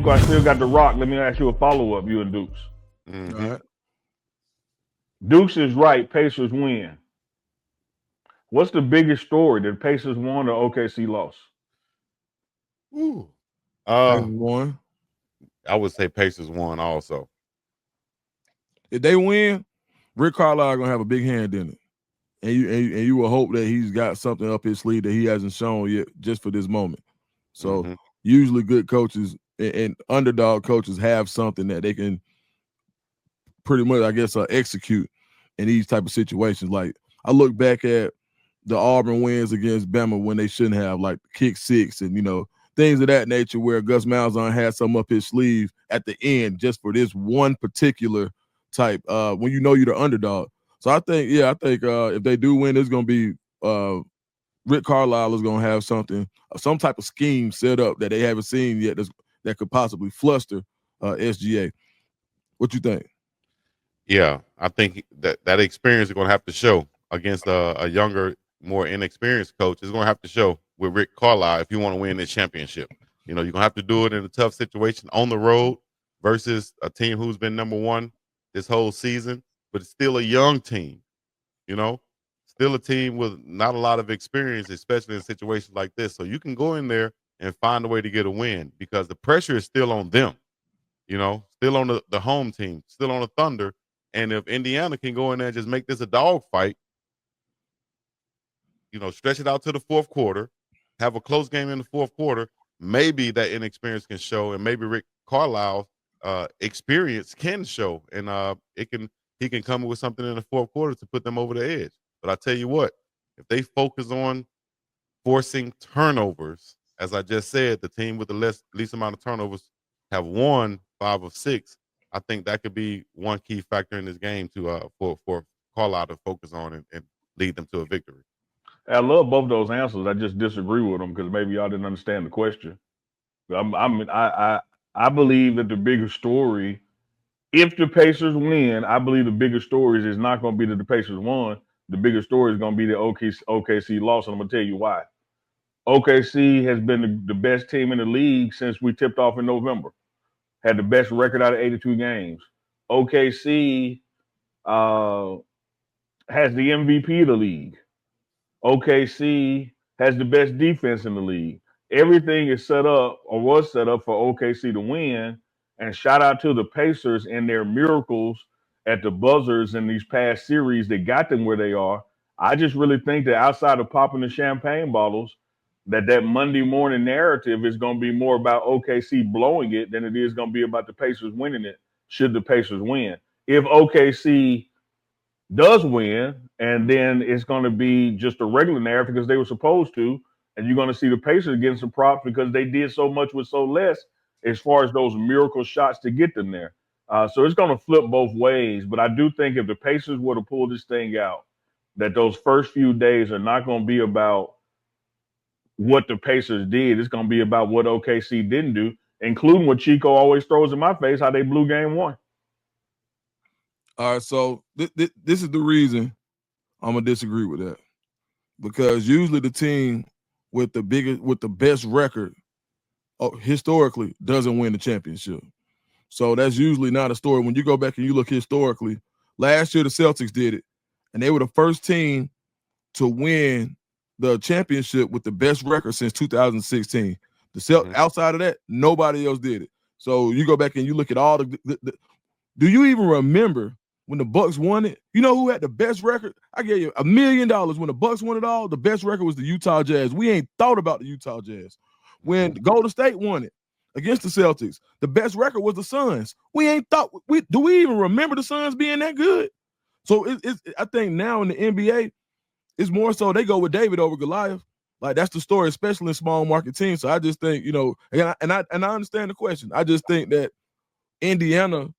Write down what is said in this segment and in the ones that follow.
I still got the rock. Let me ask you a follow up, you and Dukes. All Mm-hmm. right. Dukes is right. Pacers win. What's the biggest story? Did Pacers won or OKC lost? Ooh. Pacers Uh, won. I would say Pacers won also. If they win, Rick Carlisle gonna have a big hand in it. And you will hope that he's got something up his sleeve that he hasn't shown yet just for this moment. So Mm-hmm. usually good coaches and underdog coaches have something that they can pretty much, I guess, execute in these type of situations. Like I look back at the Auburn wins against Bama when they shouldn't have, like kick six and things of that nature, where Gus Malzahn had some up his sleeve at the end just for this one particular type. When you're the underdog. So I think if they do win, it's gonna be Rick Carlisle is gonna have some type of scheme set up that they haven't seen yet that could possibly fluster SGA. What you think? Yeah, I think that experience is going to have to show against a younger, more inexperienced coach. It's going to have to show with Rick Carlisle if you want to win this championship. You're going to have to do it in a tough situation on the road versus a team who's been number one this whole season, but it's still a young team. You know, still a team with not a lot of experience, especially in situations like this. So you can go in there and find a way to get a win because the pressure is still on them. Still on the home team, still on the Thunder. And if Indiana can go in there and just make this a dog fight, stretch it out to the fourth quarter, have a close game in the fourth quarter, maybe that inexperience can show, and maybe Rick Carlisle's experience can show, and he can come with something in the fourth quarter to put them over the edge. But I tell you what, if they focus on forcing turnovers, as I just said, the team with the least amount of turnovers have won 5 of 6. I think that could be one key factor in this game to for Carlisle to focus on and lead them to a victory. I love both those answers. I just disagree with them because maybe y'all didn't understand the question. I believe that the bigger story, if the Pacers win, I believe the bigger story is not going to be that the Pacers won. The bigger story is going to be the OKC loss, and I'm going to tell you why. OKC has been the best team in the league since we tipped off in November. Had the best record out of 82 games. OKC uh, has the MVP of the league. OKC has the best defense in the league. Everything is set up or was set up for OKC to win. And shout out to the Pacers and their miracles at the buzzers in these past series that got them where they are. I just really think that outside of popping the champagne bottles, that Monday morning narrative is going to be more about OKC blowing it than it is going to be about the Pacers winning it. Should the Pacers win? If OKC does win, and then it's going to be just a regular narrative because they were supposed to, and you're going to see the Pacers getting some props because they did so much with so less as far as those miracle shots to get them there. So it's going to flip both ways, but I do think if the Pacers were to pull this thing out, that those first few days are not going to be about what the Pacers did. It's going to be about what OKC didn't do, including what Chico always throws in my face, how they blew game one. All right, so this is the reason I'm gonna disagree with that, because usually the team with the best record historically doesn't win the championship. So that's usually not a story. When you go back and you look historically, last year the Celtics did it, and they were the first team to win the championship with the best record since 2016. Outside of that, nobody else did it. So you go back and you look at all the do you even remember when the Bucks won it? You know who had the best record? I gave you $1 million when the Bucks won it all. The best record was the Utah Jazz. We ain't thought about the Utah Jazz. When Golden State won it against the Celtics, the best record was the Suns. We ain't thought. Do we even remember the Suns being that good? So I think now in the NBA, it's more so they go with David over Goliath. Like that's the story, especially in small market teams. So I just think, and I understand the question. I just think that Indiana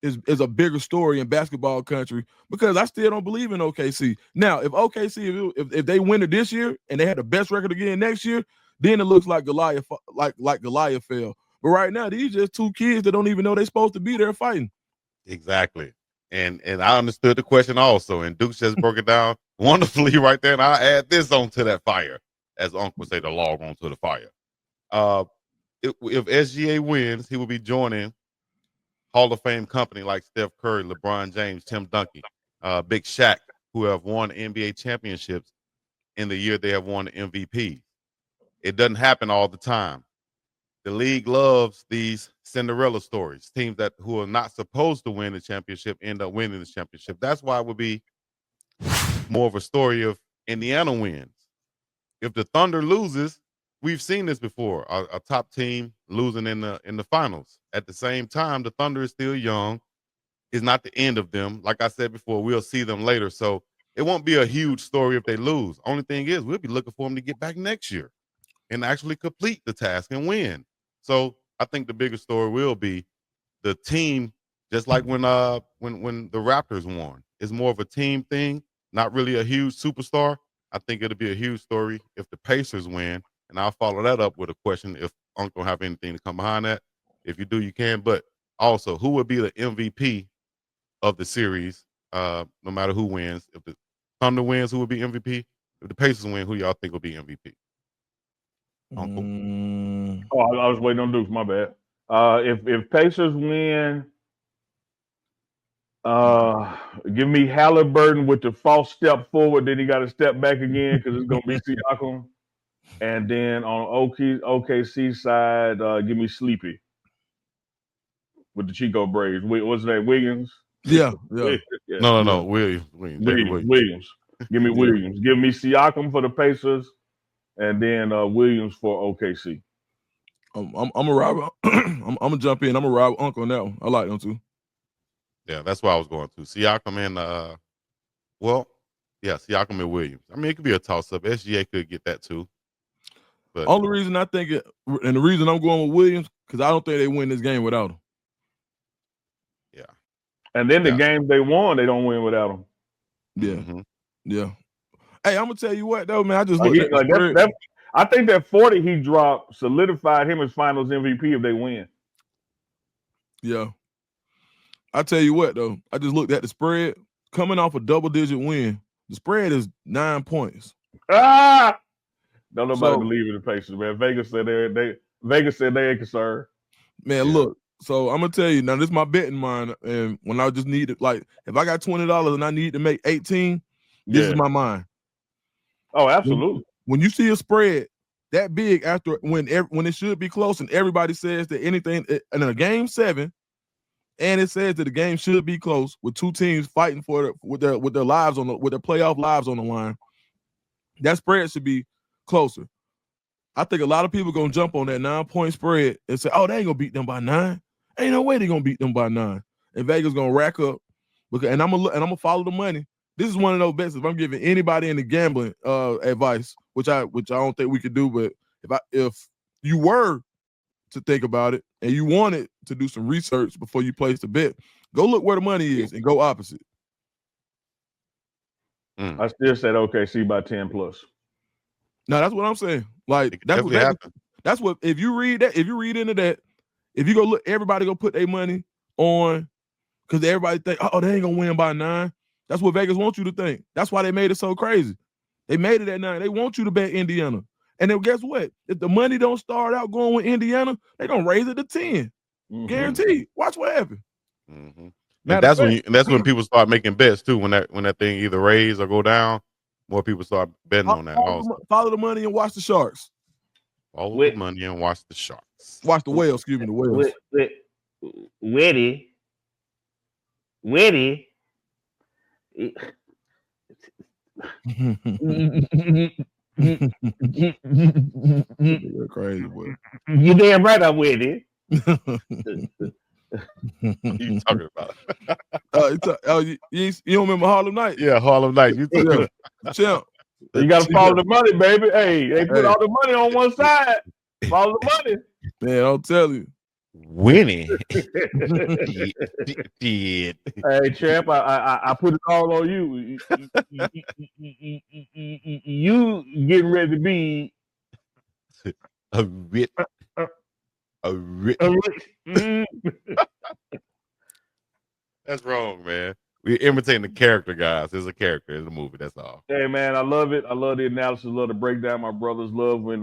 is a bigger story in basketball country because I still don't believe in OKC. Now, if OKC if they win it this year and they had the best record again next year, then it looks like Goliath like Goliath fell. But right now, these just two kids that don't even know they're supposed to be there fighting. Exactly. And I understood the question also, and Duke just broke it down wonderfully right there. And I add this onto that fire, as Uncle would say, the log onto the fire. if SGA wins, he will be joining Hall of Fame company like Steph Curry, LeBron James, Tim Duncan, Big Shaq, who have won NBA championships in the year they have won the MVP. It doesn't happen all the time. The league loves these Cinderella stories. Teams that who are not supposed to win the championship end up winning the championship. That's why it would be more of a story if Indiana wins. If the Thunder loses, we've seen this before. A top team losing in the finals. At the same time, the Thunder is still young. It's not the end of them. Like I said before, we'll see them later. So it won't be a huge story if they lose. Only thing is, we'll be looking for them to get back next year and actually complete the task and win. So I think the bigger story will be the team, just like when the Raptors won. It's more of a team thing, not really a huge superstar. I think it'll be a huge story if the Pacers win. And I'll follow that up with a question if Uncle have anything to come behind that. If you do, you can. But also, who would be the MVP of the series, no matter who wins? If the Thunder wins, who would be MVP? If the Pacers win, who y'all think will be MVP? Uncle? Oh, I was waiting on Dukes. My bad. If Pacers win, give me Halliburton with the false step forward. Then he got to step back again because it's gonna be Siakam. And then on OKC side, give me Sleepy with the Chico braids. What's his name? Wiggins. Yeah. No. Williams. Williams. Give me Williams. Give me Siakam for the Pacers, and then Williams for OKC. I'm a ride. I'm gonna jump in. I'm a ride with Uncle on that one. I like them too. Yeah, that's why I was going to Siakam and Siakam and Williams. I mean, it could be a toss up. SGA could get that too. But only reason I think it, and the reason I'm going with Williams, because I don't think they win this game without him. Yeah, and then the games they won, they don't win without him. Yeah, yeah. Hey, I'm gonna tell you what though, man. I just looked at the spread. I think that 40 he dropped solidified him as Finals MVP if they win. Yeah. I tell you what though, I just looked at the spread coming off a double-digit win. The spread is 9 points. Don't nobody believe in the Pacers, man. Vegas said they ain't concerned. Man, look. So I'm gonna tell you now. This is my betting mind, and when I just need it, like if I got $20 and I need to make 18, this is my mind. Oh, absolutely. When you see a spread that big after when it should be close, and everybody says that anything in a game 7, and it says that the game should be close with two teams fighting with their lives with their playoff lives on the line, that spread should be closer. I think a lot of people gonna jump on that 9-point spread and say, "Oh, they ain't gonna beat them by 9. Ain't no way they gonna beat them by 9." And Vegas gonna rack up and I'm gonna follow the money. This is one of those bets. If I'm giving anybody in the gambling advice, which I don't think we could do, but if you were to think about it and you wanted to do some research before you place the bet, go look where the money is and go opposite. I still said OKC by 10 plus. No, that's what I'm saying. Like that's what if you read into that, if you go look, everybody go put their money on because everybody think, oh, they ain't gonna win by 9. That's what Vegas wants you to think. That's why they made it so crazy. They made it at 9. They want you to bet Indiana. And then guess what? If the money don't start out going with Indiana, they're gonna raise it to 10. Guaranteed. Watch what happens. And that's when people start making bets too. When that thing either raise or go down, more people start betting on that. Follow the money and watch the Sharks. Follow the money and watch the Sharks. Watch the whales. Excuse me, the whales. Witty. You're crazy, boy. You damn right I'm with it. What you talking about? You don't remember Harlem Night? Yeah, Harlem Night. You too. Champ. You gotta follow the money, baby. Hey, they put all the money on one side. Follow the money. Man, I'll tell you. Winning. Hey, champ, I put it all on you. You getting ready to be a rich. That's wrong, man. We're imitating the character, guys. There's a character in the movie. That's all. Hey, man, I love it. I love the analysis. Love the breakdown. My brothers love when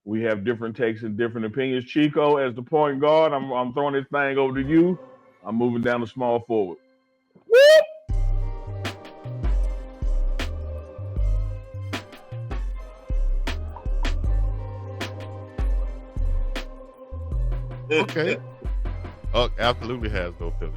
We have different takes and different opinions. Chico, as the point guard, I'm throwing this thing over to you. I'm moving down the small forward. Okay. Absolutely has no feelings.